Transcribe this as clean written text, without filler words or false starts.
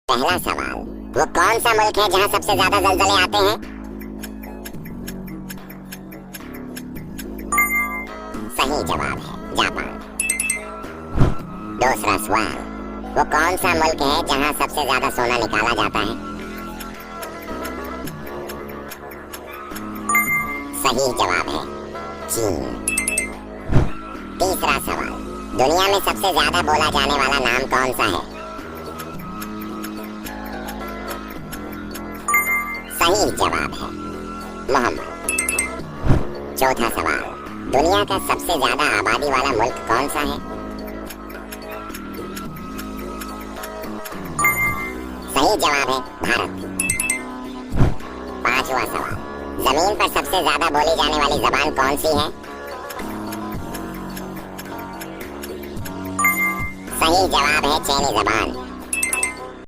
पहला सवाल, वो कौन सा मुल्क है जहाँ सबसे ज्यादा ज़लज़ले आते हैं? सही जवाब है जापान। दूसरा सवाल, वो कौन सा मुल्क है जहाँ सबसे ज्यादा सोना निकाला जाता है? सही जवाब है चीन। तीसरा सवाल, दुनिया में सबसे ज्यादा बोला जाने वाला नाम कौन सा है? सही जवाब है मोहम्मद। चौथा सवाल, दुनिया का सबसे ज्यादा आबादी वाला मुल्क कौन सा है? सही जवाब है भारत। पांचवा सवाल, जमीन पर सबसे ज्यादा बोली जाने वाली जबान कौन सी है? सही जवाब है चीनी जबान।